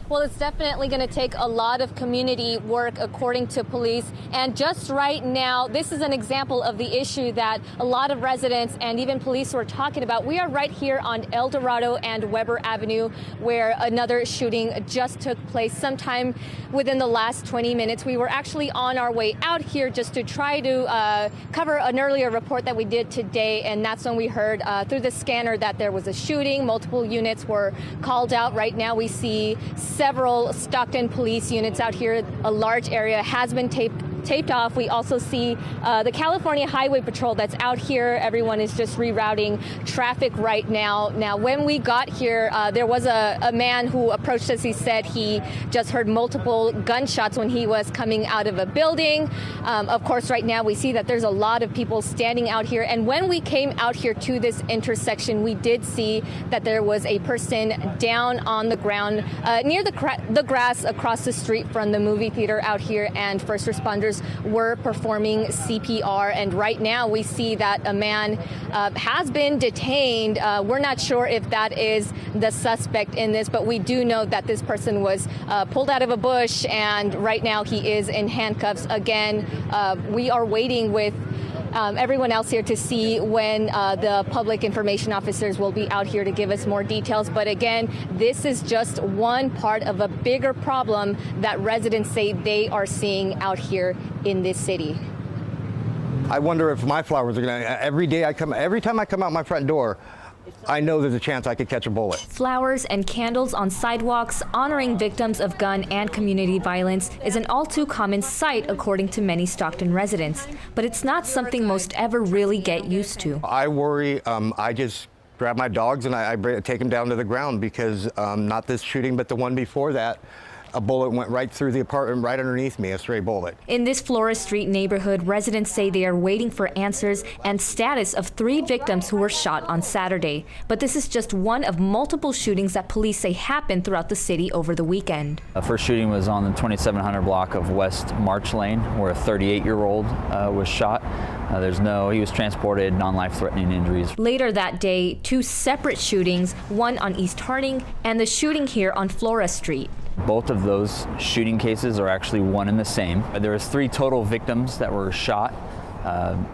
Well, it's definitely going to take a lot of community work, according to police. And just right now, this is an example of the issue that a lot of residents and even police were talking about. We are right here on El Dorado and Weber Avenue, where another shooting just took place sometime within the last 20 minutes. We were actually on our way out here just to try to cover an earlier report that we did today. And that's when we heard through the scanner that there was a shooting. Multiple units were called out. Right now, we see several Stockton police units out here. A large area has been taped off. We also see the California Highway Patrol that's out here. Everyone is just rerouting traffic right now. Now, when we got here, there was a man who approached us. He said he just heard multiple gunshots when he was coming out of a building. Of course, right now we see that there's a lot of people standing out here. And when we came out here to this intersection, we did see that there was a person down on the ground near the grass across the street from the movie theater out here, and first responders were performing CPR. And right now we see that a man has been detained. We're not sure if that is the suspect in this, but we do know that this person was pulled out of a bush, and right now he is in handcuffs. Again, we are waiting with everyone else here to see when the public information officers will be out here to give us more details. But again, this is just one part of a bigger problem that residents say they are seeing out here in this city. I wonder if my flowers are going to, every time I come out my front door, I know there's a chance I could catch a bullet. Flowers and candles on sidewalks honoring victims of gun and community violence is an all too common sight, according to many Stockton residents. But it's not something most ever really get used to. I worry. I just grab my dogs and I take them down to the ground because not this shooting, but the one before that, a bullet went right through the apartment, right underneath me, a stray bullet. In this Flores Street neighborhood, residents say they are waiting for answers and status of 3 victims who were shot on Saturday. But this is just one of multiple shootings that police say happened throughout the city over the weekend. The first shooting was on the 2700 block of West March Lane, where a 38-year-old was shot. He was transported, non-life-threatening injuries. Later that day, 2 separate shootings, one on East Harding and the shooting here on Flores Street. Both of those shooting cases are actually one and the same. There was 3 total victims that were shot.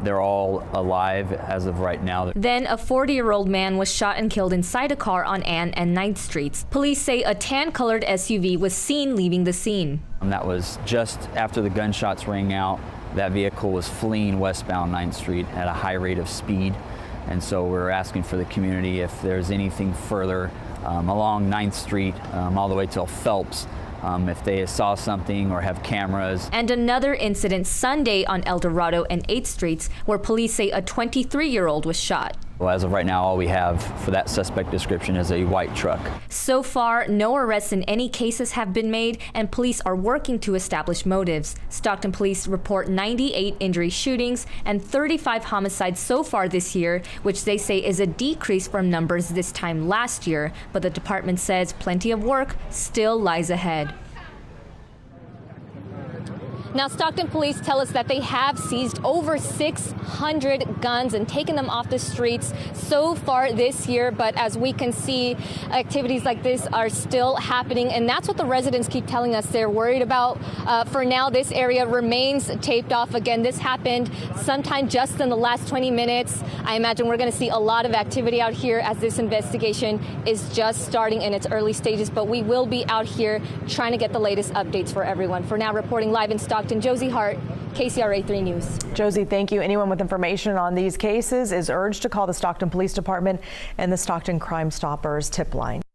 They're all alive as of right now. Then a 40-year-old man was shot and killed inside a car on Ann and 9th Streets. Police say a tan-colored SUV was seen leaving the scene. And that was just after the gunshots rang out. That vehicle was fleeing westbound 9th Street at a high rate of speed. And so we're asking for the community if there's anything further along 9th Street all the way till Phelps, if they saw something or have cameras. And another incident Sunday on El Dorado and 8th Streets, where police say a 23-year-old was shot. Well, as of right now, all we have for that suspect description is a white truck. So far, no arrests in any cases have been made, and police are working to establish motives. Stockton police report 98 injury shootings and 35 homicides so far this year, which they say is a decrease from numbers this time last year. But the department says plenty of work still lies ahead. Now, Stockton police tell us that they have seized over 600 guns and taken them off the streets so far this year. But as we can see, activities like this are still happening. And that's what the residents keep telling us they're worried about. For now, this area remains taped off. Again, this happened sometime just in the last 20 minutes. I imagine we're going to see a lot of activity out here as this investigation is just starting in its early stages. But we will be out here trying to get the latest updates for everyone. For now, reporting live in Stockton, Josie Hart, KCRA 3 News. Josie, thank you. Anyone with information on these cases is urged to call the Stockton Police Department and the Stockton Crime Stoppers tip line.